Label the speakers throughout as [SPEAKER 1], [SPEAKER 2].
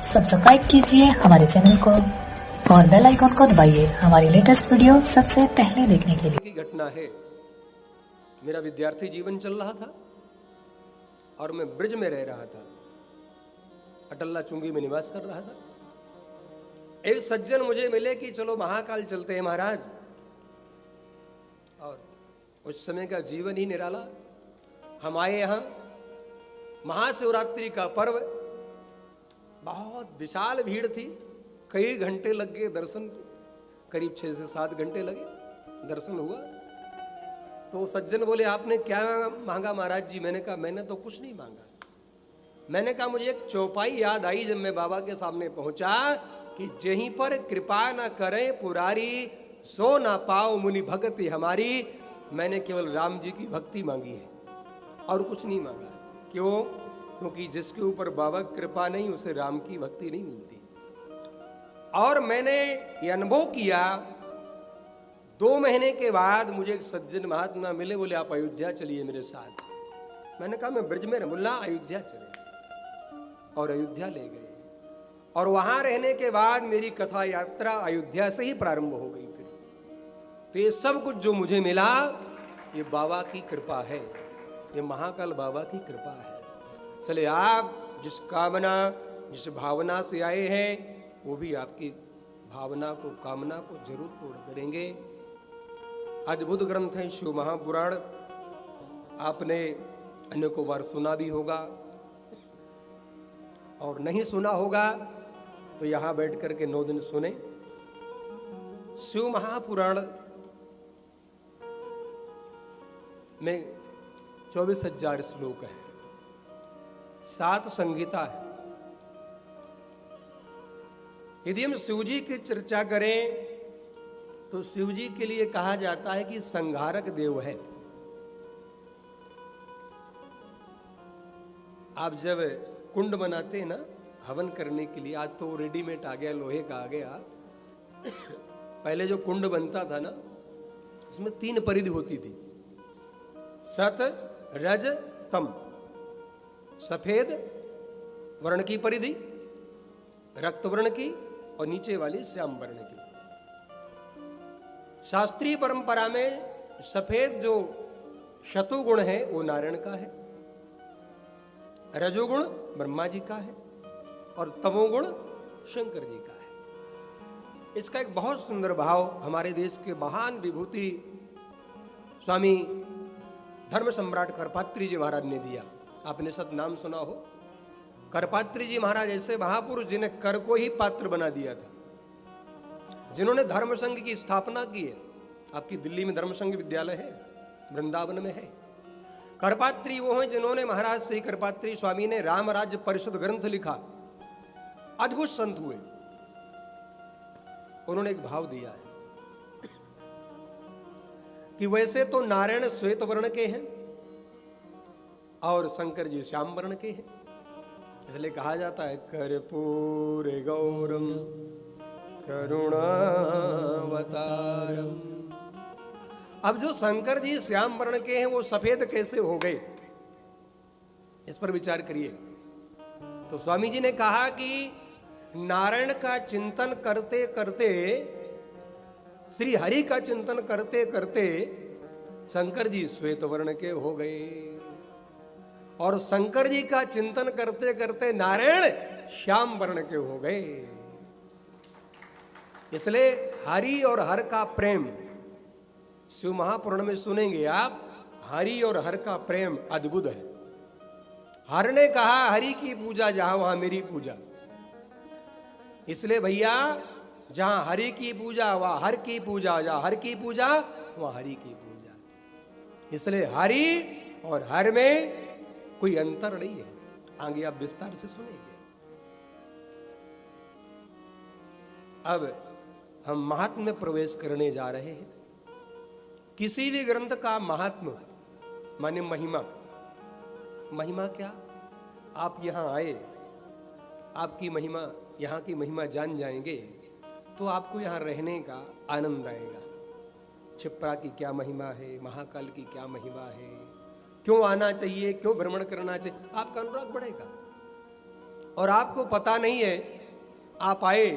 [SPEAKER 1] Subscribe कीजिए हमारे channel को और बेल आइकन को दबाइए हमारी लेटेस्ट वीडियो सबसे पहले देखने के लिए।
[SPEAKER 2] की घटना है, मेरा विद्यार्थी जीवन चल रहा था और मैं ब्रिज में रह रहा था, अटल्ला चुंगी में निवास कर रहा था। एक सज्जन मुझे मिले कि चलो महाकाल चलते हैं महाराज। और उस समय का जीवन ही निराला। हम आए यहाँ, महाशिवरात्रि का पर्व, बहुत विशाल भीड़ थी, कई घंटे लग गए दर्शन, करीब 6 से 7 घंटे लगे, दर्शन हुआ। तो सज्जन बोले आपने क्या मांगा महाराज जी? मैंने कहा मैंने तो कुछ नहीं मांगा। मैंने कहा मुझे एक चौपाई याद आई जब मैं बाबा के सामने पहुंचा कि जहीं पर कृपा न करें पुरारी सो ना पाओ मुनि भक्ति हमारी। मैंने केवल राम जी की भक्ति मांगी है और कुछ नहीं मांगा। क्यों? क्योंकि जिसके ऊपर बाबा कृपा नहीं उसे राम की भक्ति नहीं मिलती। और मैंने ये अनुभव किया, 2 महीने के बाद मुझे एक सज्जन महात्मा मिले, बोले आप अयोध्या चलिए मेरे साथ। मैंने कहा मैं ब्रज में रह, बोला अयोध्या चले, और अयोध्या ले गए। और वहां रहने के बाद मेरी कथा यात्रा अयोध्या से ही प्रारंभ हो गई। फिर तो ये सब कुछ जो मुझे मिला ये बाबा की कृपा है, ये महाकाल बाबा की कृपा है। चले आप जिस कामना जिस भावना से आए हैं वो भी आपकी भावना को कामना को जरूर पूर्ण करेंगे। अद्भुत ग्रंथ है शिव महापुराण, आपने अनेकों बार सुना भी होगा और नहीं सुना होगा तो यहां बैठ करके 9 दिन सुने। शिव महापुराण में 24,000 श्लोक है, 7 संगीता है। यदि हम शिव जी की चर्चा करें तो शिव जी के लिए कहा जाता है कि संहारक देव है। आप जब कुंड बनाते हैं ना हवन करने के लिए, आज तो रेडीमेड आ गया, लोहे का आ गया। पहले जो कुंड बनता था ना उसमें 3 परिधि होती थी, सत रज तम। सफेद वर्ण की परिधि, रक्त वर्ण की, और नीचे वाली श्याम वर्ण की। शास्त्रीय परंपरा में सफेद जो शतुगुण है वो नारायण का है, रजोगुण ब्रह्मा जी का है और तमोगुण शंकर जी का है। इसका एक बहुत सुंदर भाव हमारे देश के महान विभूति स्वामी धर्म सम्राट करपात्री जी महाराज ने दिया। आपने सब नाम सुना हो। करपात्री जी महाराज ऐसे महापुरुष जिन्हें कर को ही पात्र बना दिया था, जिन्होंने धर्म संघ की स्थापना की है। आपकी दिल्ली में धर्म संघ विद्यालय है, वृंदावन में है। करपात्री वो हैं जिन्होंने, महाराज श्री करपात्री स्वामी ने राम राज्य परिषद ग्रंथ लिखा। अद्भुत संत हुए। उन्होंने एक भाव दिया है कि वैसे तो नारायण श्वेत वर्ण के हैं और शंकर जी श्याम वर्ण के हैं, इसलिए कहा जाता है कर्पूर गौरम करुणावतारम। अब जो शंकर जी श्याम वर्ण के हैं वो सफेद कैसे हो गए, इस पर विचार करिए। तो स्वामी जी ने कहा कि नारायण का चिंतन करते करते, श्री हरि का चिंतन करते करते शंकर जी श्वेत वर्ण के हो गए, और शंकर जी का चिंतन करते करते नारायण श्याम वर्ण के हो गए। इसलिए हरि और हर का प्रेम शिव महापुराण में सुनेंगे आप। हरि और हर का प्रेम अद्भुत है। हर ने कहा हरि की पूजा जहां वहां मेरी पूजा। इसलिए भैया जहां हरि की पूजा वहां हर की पूजा, जहां हर की पूजा वहां हरि की पूजा। इसलिए हरि और हर में कोई अंतर नहीं है। आगे आप विस्तार से सुनेंगे। अब हम महात्म में प्रवेश करने जा रहे हैं। किसी भी ग्रंथ का महात्म माने महिमा। महिमा क्या? आप यहां आए, आपकी महिमा, यहां की महिमा जान जाएंगे तो आपको यहां रहने का आनंद आएगा। क्षिप्रा की क्या महिमा है, महाकाल की क्या महिमा है, क्यों आना चाहिए, क्यों भ्रमण करना चाहिए, आपका अनुराग बढ़ेगा। और आपको पता नहीं है आप आए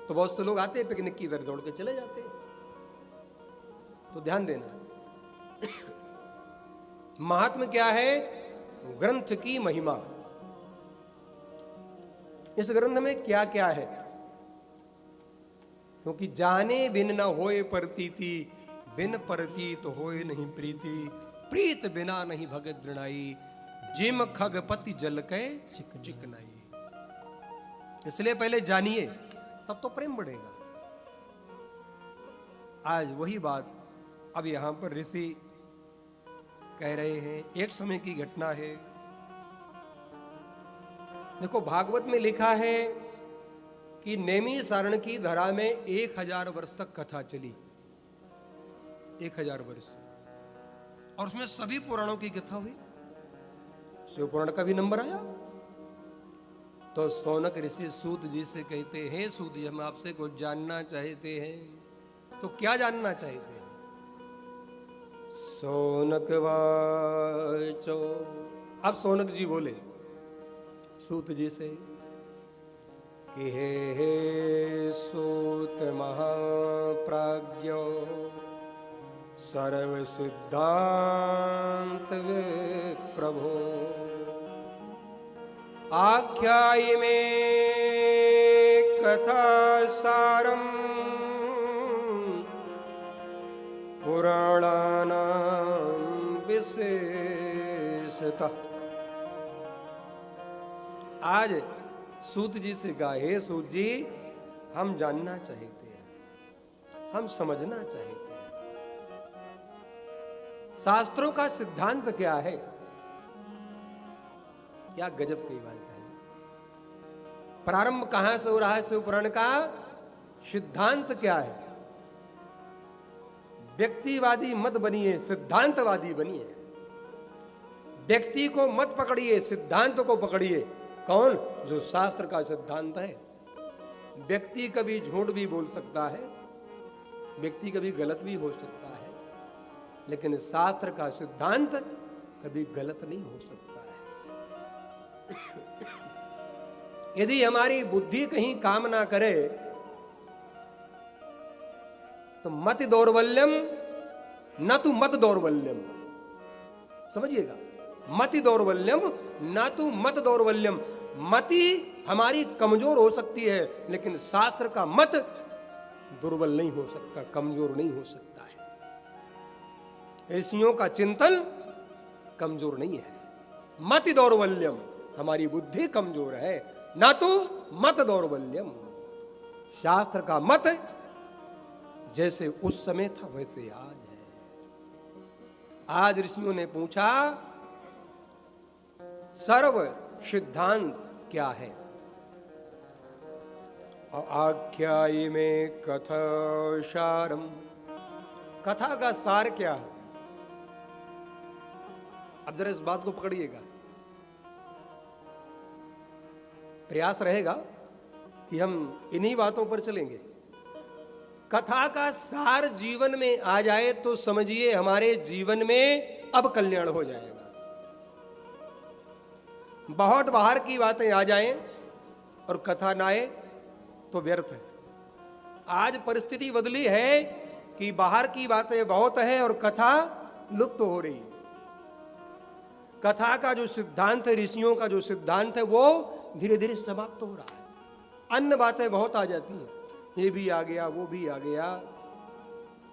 [SPEAKER 2] तो बहुत से लोग आते पिकनिक की तरह दौड़ के चले जाते, तो ध्यान देना। महात्म क्या है? ग्रंथ की महिमा। इस ग्रंथ में क्या क्या है? क्योंकि जाने बिन न होए प्रतीति, बिन प्रतीत होए नहीं प्रीति, प्रीत बिना नहीं भगत दृढ़ाई, जिम खगपति जल के चिकनाई। इसलिए पहले जानिए, तब तो प्रेम बढ़ेगा। आज वही बात अब यहां पर ऋषि कह रहे हैं। एक समय की घटना है। देखो, भागवत में लिखा है कि नेमी सारण की धरा में 1000 वर्ष तक कथा चली। 1000 वर्ष, और उसमें सभी पुराणों की कथा हुई। शिव पुराण का भी नंबर आया। तो सौनक ऋषि सूत जी से कहते हैं, सूत जी, हम आपसे कुछ जानना चाहते हैं। तो क्या जानना चाहते हैं? सौनक वाचो। अब सौनक जी बोले सूत जी से कि हे सूत महाप्राज्ञो, सर्व सिद्धांत प्रभो, आख्यायि में कथा सारम, पुराणानां विशेषतः। आज सूत जी से कहा, हे सूत जी, हम जानना चाहते हैं, हम समझना चाहते हैं, शास्त्रों का सिद्धांत क्या है। क्या गजब की बात है। प्रारंभ कहां से हो रहा है शिव पुराण का? सिद्धांत क्या है? व्यक्तिवादी मत बनिए, सिद्धांतवादी बनिए। व्यक्ति को मत पकड़िए, सिद्धांत को पकड़िए। कौन? जो शास्त्र का सिद्धांत है। व्यक्ति कभी झूठ भी बोल सकता है, व्यक्ति कभी गलत भी हो सकता है, लेकिन शास्त्र का सिद्धांत कभी गलत नहीं हो सकता है। यदि हमारी बुद्धि कहीं काम ना करे तो मति दौर्बल्यम न तो मत दौर्बल्यम। समझिएगा, मति दौर्बल्यम न तो मत दौर्बल्यम। मति हमारी कमजोर हो सकती है, लेकिन शास्त्र का मत दुर्बल नहीं हो सकता, कमजोर नहीं हो सकता है। ऋषियों का चिंतन कमजोर नहीं है। मति दौर्बल्यम, हमारी बुद्धि कमजोर है, ना तो मत दौर्बल्यम। शास्त्र का मत जैसे उस समय था वैसे आज है। आज ऋषियों ने पूछा, सर्व सिद्धांत क्या है? आख्यायि में कथा सारम, कथा का सार क्या है? अब जरा इस बात को पकड़िएगा। प्रयास रहेगा कि हम इन्हीं बातों पर चलेंगे। कथा का सार जीवन में आ जाए तो समझिए हमारे जीवन में अब कल्याण हो जाएगा। बहुत बाहर की बातें आ जाएं और कथा ना आए तो व्यर्थ है। आज परिस्थिति बदली है कि बाहर की बातें बहुत हैं और कथा लुप्त हो रही है। कथा का जो सिद्धांत है, ऋषियों का जो सिद्धांत है, वो धीरे धीरे समाप्त हो रहा है। अन्य बातें बहुत आ जाती हैं, ये भी आ गया, वो भी आ गया।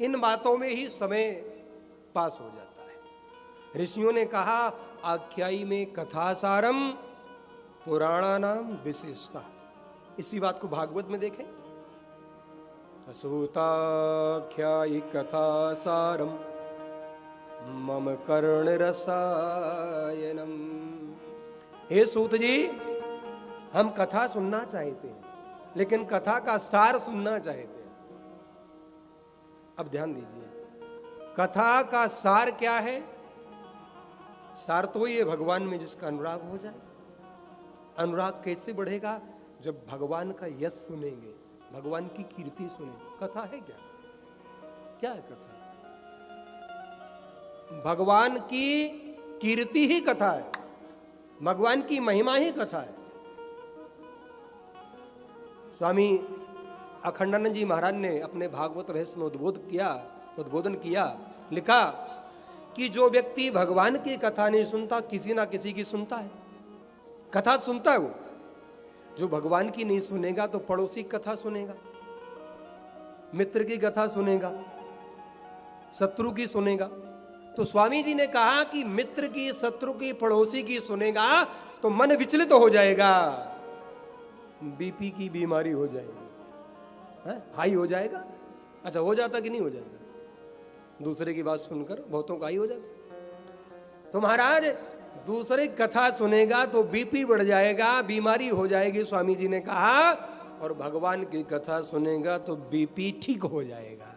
[SPEAKER 2] इन बातों में ही समय पास हो जाता है। ऋषियों ने कहा, आख्यायी में कथा सारम, पुराणानाम विशेषता। इसी बात को भागवत में देखें। सूताख्यायी कथा सारम, मम कर्ण रसायनम। हे सूत जी, हम कथा सुनना चाहते हैं, लेकिन कथा का सार सुनना चाहते हैं। अब ध्यान दीजिए, कथा का सार क्या है? सार तो ये भगवान में जिसका अनुराग हो जाए। अनुराग कैसे बढ़ेगा? जब भगवान का यश सुनेंगे, भगवान की कीर्ति सुनेंगे। कथा है क्या? क्या है कथा? भगवान की कीर्ति ही कथा है, भगवान की महिमा ही कथा है। स्वामी अखंडानंद जी महाराज ने अपने भागवत रहस्य में उद्बोधन किया, लिखा कि जो व्यक्ति भगवान की कथा नहीं सुनता, किसी ना किसी की सुनता है, कथा सुनता है। वो जो भगवान की नहीं सुनेगा तो पड़ोसी की कथा सुनेगा, मित्र की कथा सुनेगा, शत्रु की सुनेगा। तो स्वामी जी ने कहा कि मित्र की, शत्रु की, पड़ोसी की सुनेगा तो मन विचलित हो जाएगा, बीपी की बीमारी हो जाएगी, हाई हो जाएगा। अच्छा, हो जाता कि नहीं हो जाता? दूसरे की बात सुनकर बहुतों का हाई हो जाता। तो महाराज दूसरे कथा सुनेगा तो बीपी बढ़ जाएगा, बीमारी हो जाएगी, स्वामी जी ने कहा। और भगवान की कथा सुनेगा तो बीपी ठीक हो जाएगा।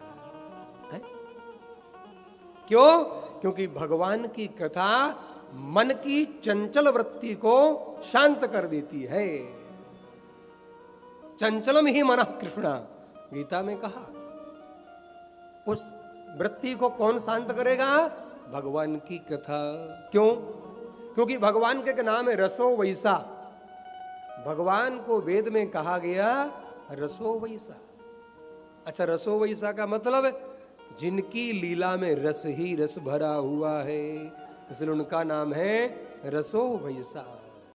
[SPEAKER 2] है? क्यों? क्योंकि भगवान की कथा मन की चंचल वृत्ति को शांत कर देती है। चंचलम ही मना कृष्णा, गीता में कहा। उस वृत्ति को कौन शांत करेगा? भगवान की कथा। क्यों? क्योंकि भगवान के नाम है रसो वैसा। भगवान को वेद में कहा गया रसो वैसा। अच्छा, रसो वैसा का मतलब जिनकी लीला में रस ही रस भरा हुआ है, इसलिए उनका नाम है रसो वैसा।